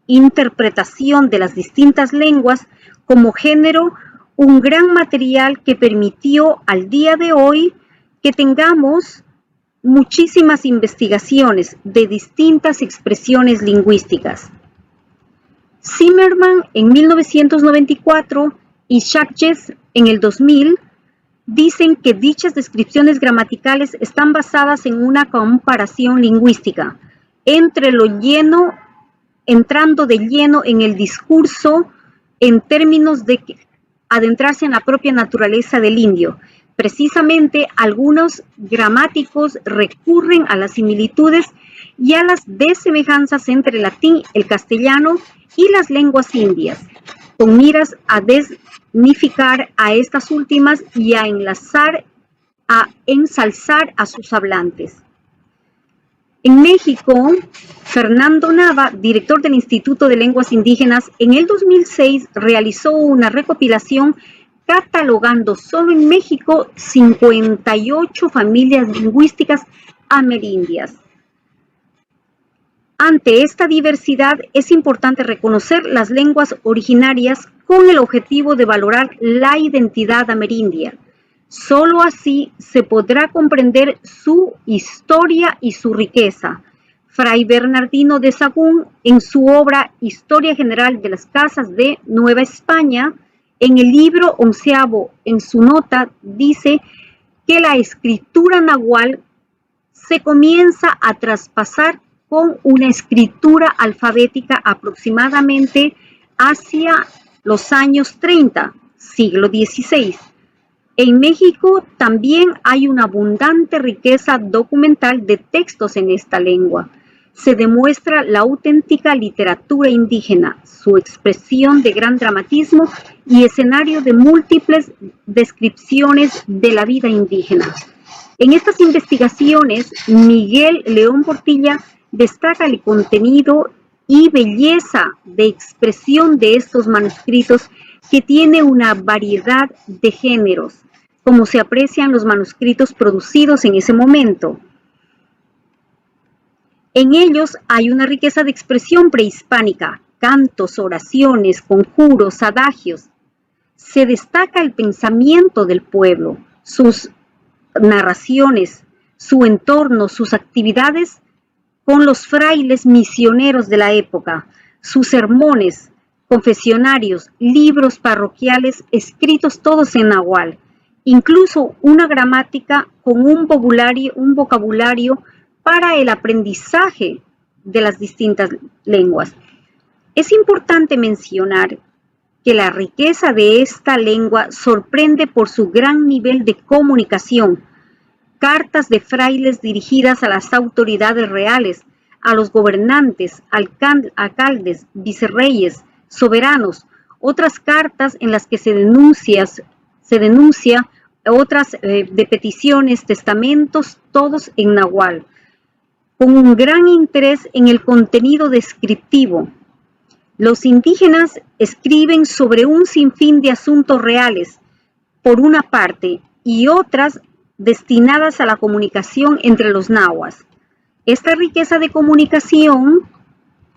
interpretación de las distintas lenguas como género, un gran material que permitió al día de hoy que tengamos muchísimas investigaciones de distintas expresiones lingüísticas. Zimmerman en 1994 y Schachtjes en el 2000 dicen que dichas descripciones gramaticales están basadas en una comparación lingüística entre lo lleno, entrando de lleno en el discurso en términos de adentrarse en la propia naturaleza del indio. Precisamente, algunos gramáticos recurren a las similitudes y a las desemejanzas entre el latín, el castellano y las lenguas indias, con miras a desmitificar a estas últimas y a ensalzar a sus hablantes. En México, Fernando Nava, director del Instituto de Lenguas Indígenas, en el 2006 realizó una recopilación catalogando solo en México 58 familias lingüísticas amerindias. Ante esta diversidad es importante reconocer las lenguas originarias con el objetivo de valorar la identidad amerindia. Solo así se podrá comprender su historia y su riqueza. Fray Bernardino de Sahagún, en su obra Historia General de las Casas de Nueva España, en el libro 11º, en su nota, dice que la escritura nahual se comienza a traspasar con una escritura alfabética aproximadamente hacia los años 30, siglo XVI. En México también hay una abundante riqueza documental de textos en esta lengua. Se demuestra la auténtica literatura indígena, su expresión de gran dramatismo y escenario de múltiples descripciones de la vida indígena. En estas investigaciones, Miguel León Portilla destaca el contenido y belleza de expresión de estos manuscritos que tiene una variedad de géneros, como se aprecian los manuscritos producidos en ese momento. En ellos hay una riqueza de expresión prehispánica, cantos, oraciones, conjuros, adagios. Se destaca el pensamiento del pueblo, sus narraciones, su entorno, sus actividades con los frailes misioneros de la época, sus sermones, confesionarios, libros parroquiales escritos todos en nahual, incluso una gramática con un vocabulario para el aprendizaje de las distintas lenguas. Es importante mencionar que la riqueza de esta lengua sorprende por su gran nivel de comunicación. Cartas de frailes dirigidas a las autoridades reales, a los gobernantes, alcaldes, vicerreyes, soberanos, otras cartas en las que se denuncia otras de peticiones, testamentos, todos en nahual, con un gran interés en el contenido descriptivo. Los indígenas escriben sobre un sinfín de asuntos reales, por una parte, y otras destinadas a la comunicación entre los nahuas. Esta riqueza de comunicación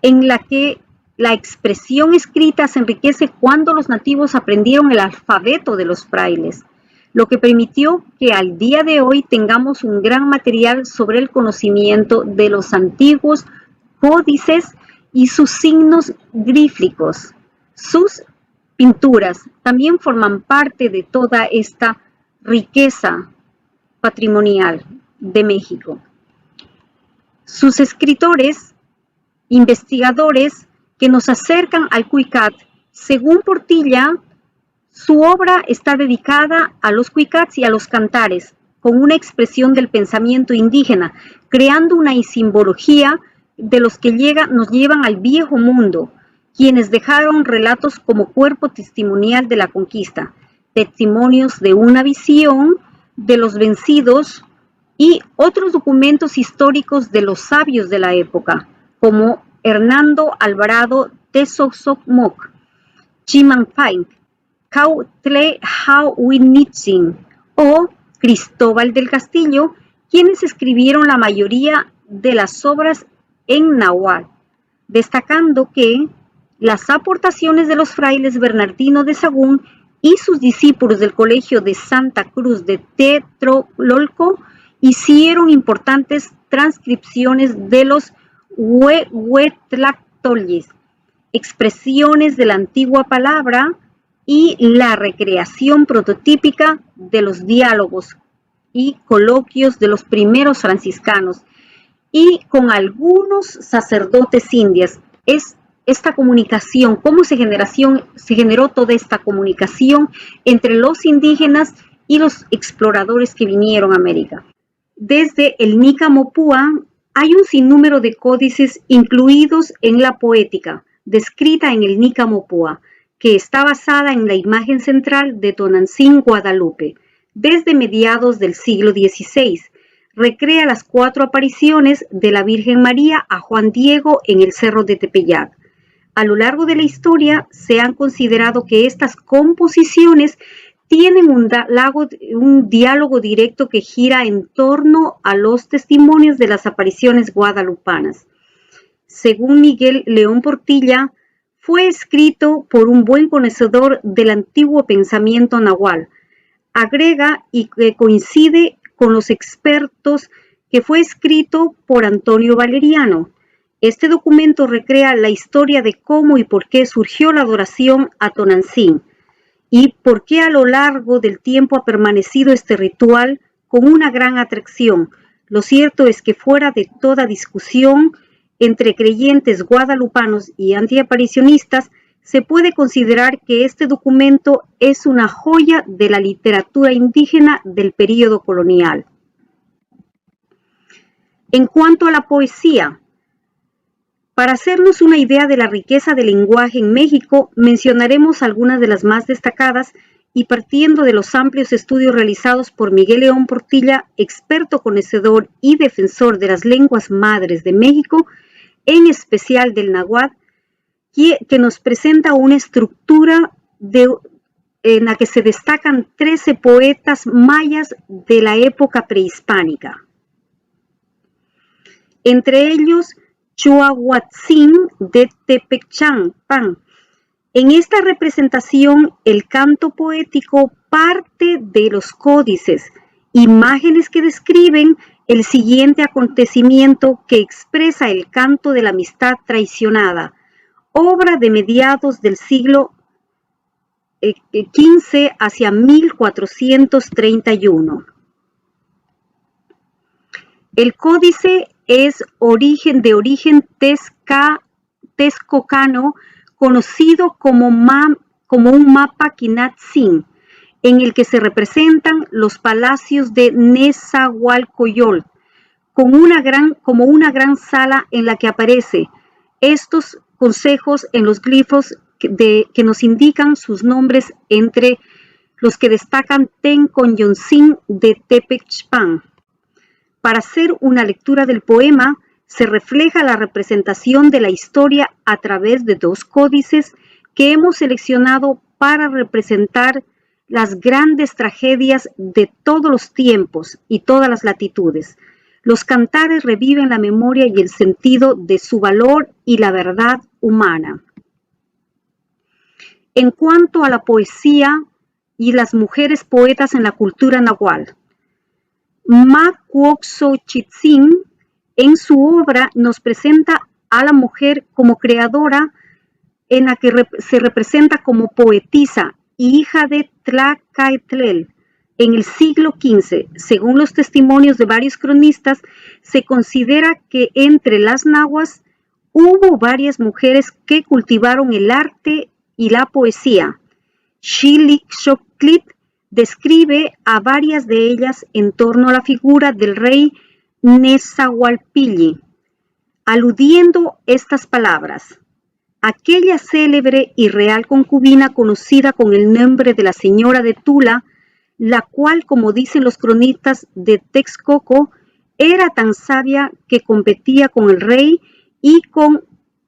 en la que la expresión escrita se enriquece cuando los nativos aprendieron el alfabeto de los frailes, lo que permitió que al día de hoy tengamos un gran material sobre el conocimiento de los antiguos códices y sus signos glíficos. Sus pinturas también forman parte de toda esta riqueza patrimonial de México. Sus escritores, investigadores que nos acercan al Cuicat, según Portilla, su obra está dedicada a los cuicats y a los cantares, con una expresión del pensamiento indígena, creando una simbología de los que nos llevan al viejo mundo, quienes dejaron relatos como cuerpo testimonial de la conquista, testimonios de una visión de los vencidos y otros documentos históricos de los sabios de la época, como Hernando Alvarado de Soxomoc, Chimanpaink, Cautle Hawinitzin o Cristóbal del Castillo, quienes escribieron la mayoría de las obras en náhuatl, destacando que las aportaciones de los frailes Bernardino de Sahagún y sus discípulos del Colegio de Santa Cruz de Tetrololco hicieron importantes transcripciones de los huehuetlactolles, expresiones de la antigua palabra y la recreación prototípica de los diálogos y coloquios de los primeros franciscanos y con algunos sacerdotes indios. Es esta comunicación, cómo se generó toda esta comunicación entre los indígenas y los exploradores que vinieron a América. Desde el Nica Mopúa hay un sinnúmero de códices incluidos en la poética, descrita en el Nica Mopúa, que está basada en la imagen central de Tonantzin Guadalupe, desde mediados del siglo XVI. Recrea las 4 apariciones de la Virgen María a Juan Diego en el Cerro de Tepeyac. A lo largo de la historia se han considerado que estas composiciones tienen un diálogo directo que gira en torno a los testimonios de las apariciones guadalupanas. según Miguel León Portilla, fue escrito por un buen conocedor del antiguo pensamiento nahual. Agrega y que coincide con los expertos que fue escrito por Antonio Valeriano. Este documento recrea la historia de cómo y por qué surgió la adoración a Tonantzin y por qué a lo largo del tiempo ha permanecido este ritual con una gran atracción. Lo cierto es que fuera de toda discusión entre creyentes guadalupanos y antiaparicionistas, se puede considerar que este documento es una joya de la literatura indígena del período colonial. En cuanto a la poesía, para hacernos una idea de la riqueza del lenguaje en México, mencionaremos algunas de las más destacadas y partiendo de los amplios estudios realizados por Miguel León Portilla, experto conocedor y defensor de las lenguas madres de México, en especial del náhuatl, que nos presenta una estructura en la que se destacan 13 poetas mayas de la época prehispánica. Entre ellos, Chuahuatzin de Tepechpan. En esta representación, el canto poético parte de los códices, imágenes que describen el siguiente acontecimiento que expresa el canto de la amistad traicionada, obra de mediados del siglo XV hacia 1431. El códice es de origen texcocano, conocido como un mapa Quinatzin, en el que se representan los palacios de Nezahualcóyotl, como una gran sala en la que aparece estos consejos en los glifos que nos indican sus nombres, entre los que destacan Tenconyoncin de Tepechpan. Para hacer una lectura del poema, se refleja la representación de la historia a través de dos códices que hemos seleccionado para representar las grandes tragedias de todos los tiempos y todas las latitudes. Los cantares reviven la memoria y el sentido de su valor y la verdad humana. En cuanto a la poesía y las mujeres poetas en la cultura nahuatl, Macuoxochitzin en su obra nos presenta a la mujer como creadora, en la que se representa como poetisa, hija de Tlacaetlel. En el siglo XV, según los testimonios de varios cronistas, se considera que entre las nahuas hubo varias mujeres que cultivaron el arte y la poesía. Xilixoctli describe a varias de ellas en torno a la figura del rey Nezahualpilli, aludiendo estas palabras: aquella célebre y real concubina conocida con el nombre de la señora de Tula, la cual, como dicen los cronistas de Texcoco, era tan sabia que competía con el rey y con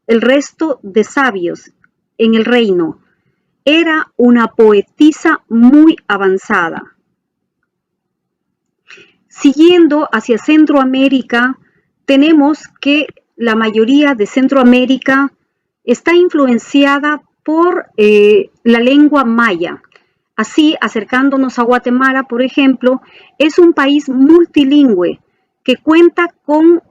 el resto de sabios en el reino. Era una poetisa muy avanzada. Siguiendo hacia Centroamérica, tenemos que la mayoría de Centroamérica está influenciada por la lengua maya. Así, acercándonos a Guatemala, por ejemplo, es un país multilingüe que cuenta con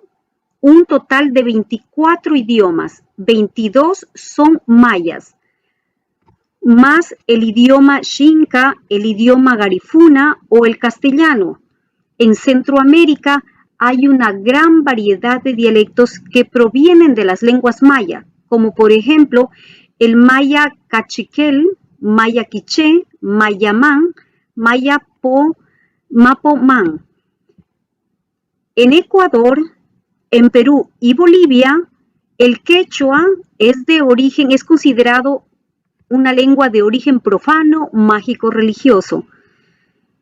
un total de 24 idiomas, 22 son mayas, más el idioma xinca, el idioma garifuna o el castellano. En Centroamérica hay una gran variedad de dialectos que provienen de las lenguas maya, como por ejemplo el maya cachiquel, maya quiché, mayamán, maya mapomán. En Ecuador, en Perú y Bolivia, el quechua es considerado una lengua de origen profano, mágico, religioso.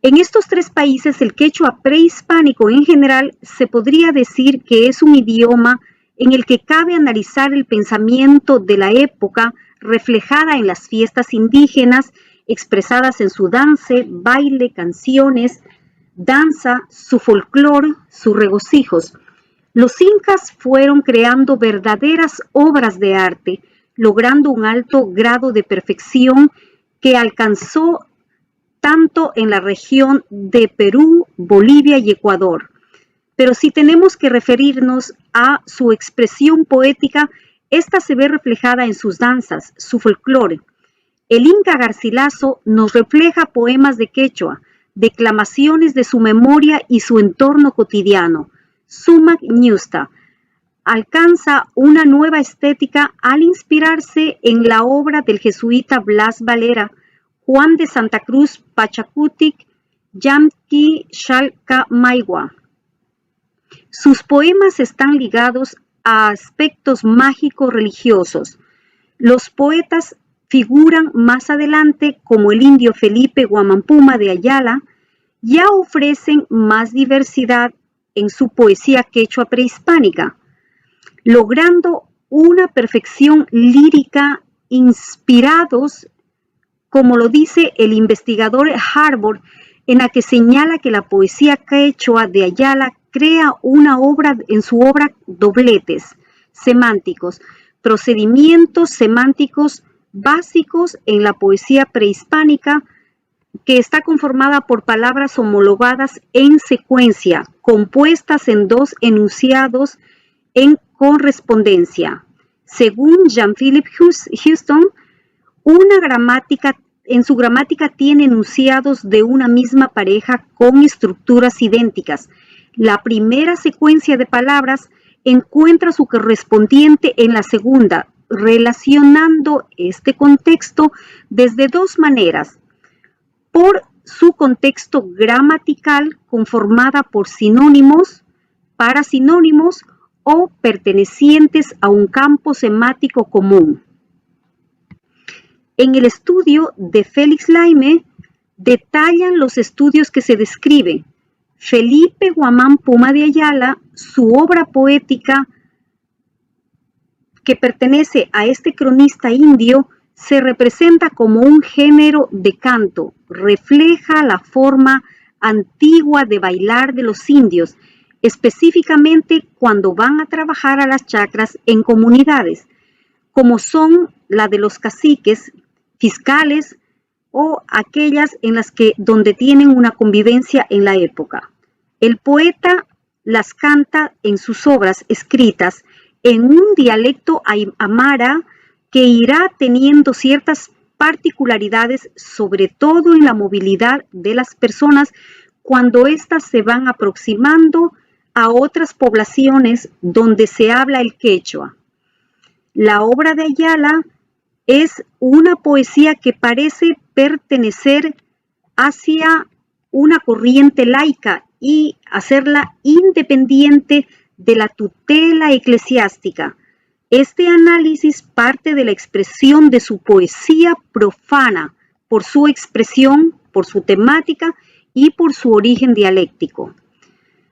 En estos tres países, el quechua prehispánico en general se podría decir que es un idioma en el que cabe analizar el pensamiento de la época reflejada en las fiestas indígenas, expresadas en su danza, baile, canciones, danza, su folclore, sus regocijos. Los incas fueron creando verdaderas obras de arte, logrando un alto grado de perfección que alcanzó tanto en la región de Perú, Bolivia y Ecuador. Pero si tenemos que referirnos a su expresión poética, esta se ve reflejada en sus danzas, su folclore. El Inca Garcilaso nos refleja poemas de quechua, declamaciones de su memoria y su entorno cotidiano. Sumac Ñusta alcanza una nueva estética al inspirarse en la obra del jesuita Blas Valera, Juan de Santa Cruz Pachacutic, Yamqui Xalcamayua. Sus poemas están ligados a aspectos mágicos religiosos. Los poetas figuran más adelante como el indio Felipe Guamampuma de Ayala, ya ofrecen más diversidad en su poesía quechua prehispánica, logrando una perfección lírica inspirados, como lo dice el investigador Harvard, en la que señala que la poesía quechua de Ayala crea una obra, en su obra, dobletes semánticos, procedimientos semánticos básicos en la poesía prehispánica, que está conformada por palabras homologadas en secuencia, compuestas en dos enunciados en correspondencia. Según Jean-Philip Houston, en su gramática tiene enunciados de una misma pareja con estructuras idénticas. La primera secuencia de palabras encuentra su correspondiente en la segunda, relacionando este contexto desde dos maneras: por su contexto gramatical, conformada por sinónimos, parasinónimos o pertenecientes a un campo semántico común. En el estudio de Félix Laime detallan los estudios que se describen. Felipe Guamampuma de Ayala, su obra poética que pertenece a este cronista indio, se representa como un género de canto, refleja la forma antigua de bailar de los indios, específicamente cuando van a trabajar a las chacras en comunidades, como son la de los caciques, fiscales o aquellas en las que donde tienen una convivencia en la época. El poeta las canta en sus obras escritas en un dialecto aymara que irá teniendo ciertas particularidades, sobre todo en la movilidad de las personas cuando éstas se van aproximando a otras poblaciones donde se habla el quechua. La obra de Ayala es una poesía que parece pertenecer hacia una corriente laica y hacerla independiente de la tutela eclesiástica. Este análisis parte de la expresión de su poesía profana, por su expresión, por su temática y por su origen dialéctico.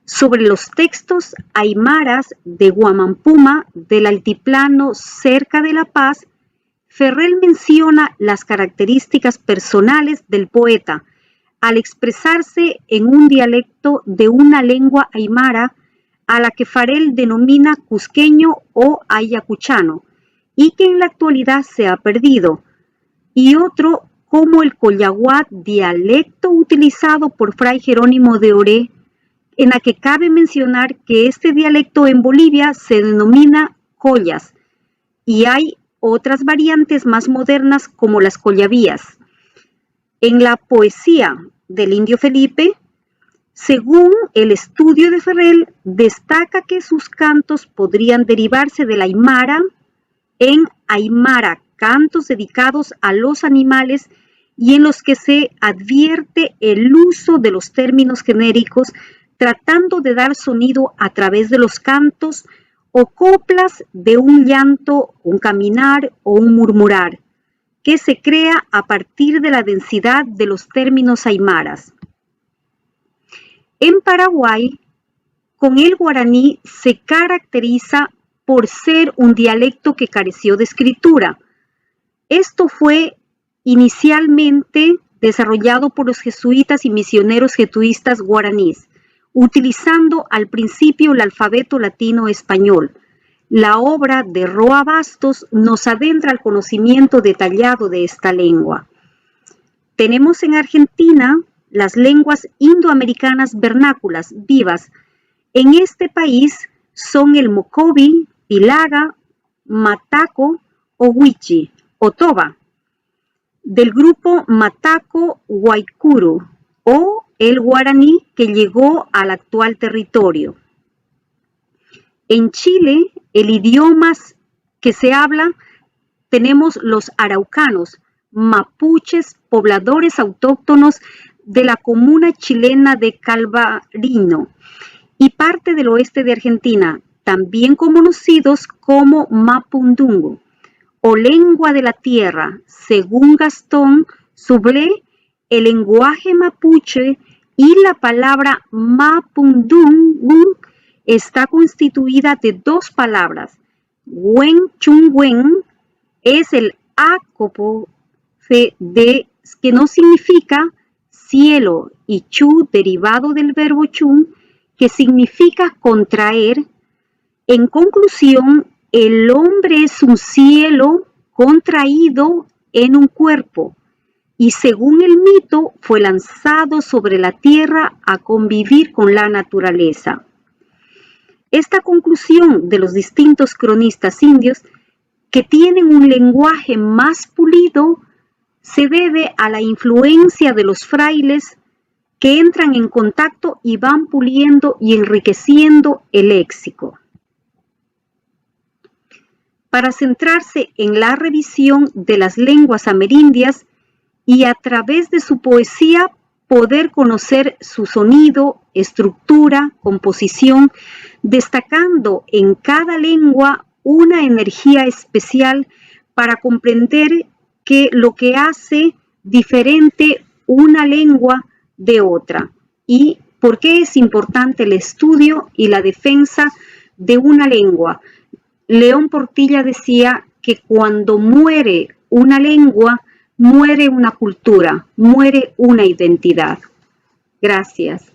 Sobre los textos aymaras de Guamampuma, del altiplano cerca de La Paz, Ferrer menciona las características personales del poeta al expresarse en un dialecto de una lengua aymara a la que Farel denomina cusqueño o ayacuchano y que en la actualidad se ha perdido, y otro como el collaguat, dialecto utilizado por Fray Jerónimo de Oré, en la que cabe mencionar que este dialecto en Bolivia se denomina collas, y hay otras variantes más modernas como las collavías. En la poesía del indio Felipe, según el estudio de Ferrer, destaca que sus cantos podrían derivarse del aymara, en aymara, cantos dedicados a los animales y en los que se advierte el uso de los términos genéricos, tratando de dar sonido a través de los cantos o coplas de un llanto, un caminar o un murmurar, que se crea a partir de la densidad de los términos aymaras. En Paraguay, con el guaraní se caracteriza por ser un dialecto que careció de escritura. Esto fue inicialmente desarrollado por los jesuitas y misioneros jesuitas guaraníes, utilizando al principio el alfabeto latino español. La obra de Roa Bastos nos adentra al conocimiento detallado de esta lengua. Tenemos en Argentina las lenguas indoamericanas vernáculas vivas. En este país son el mocovi, pilaga, mataco o huichi o toba, del grupo mataco-guaycuru o el guaraní que llegó al actual territorio. En Chile, el idioma que se habla, tenemos los araucanos, mapuches, pobladores autóctonos de la comuna chilena de Calvarino y parte del oeste de Argentina, también conocidos como mapundungu o lengua de la tierra. Según Gastón Sublet, el lenguaje mapuche y la palabra mapundungu está constituida de dos palabras. Wen chungwen es el ácopo de que no significa cielo y chu, derivado del verbo chun, que significa contraer. En conclusión, el hombre es un cielo contraído en un cuerpo y según el mito fue lanzado sobre la tierra a convivir con la naturaleza. Esta conclusión de los distintos cronistas indios, que tienen un lenguaje más pulido, se debe a la influencia de los frailes que entran en contacto y van puliendo y enriqueciendo el léxico. Para centrarse en la revisión de las lenguas amerindias y a través de su poesía poder conocer su sonido, estructura, composición, destacando en cada lengua una energía especial para comprender lo que hace diferente una lengua de otra y por qué es importante el estudio y la defensa de una lengua. León Portilla decía que cuando muere una lengua, muere una cultura, muere una identidad. Gracias.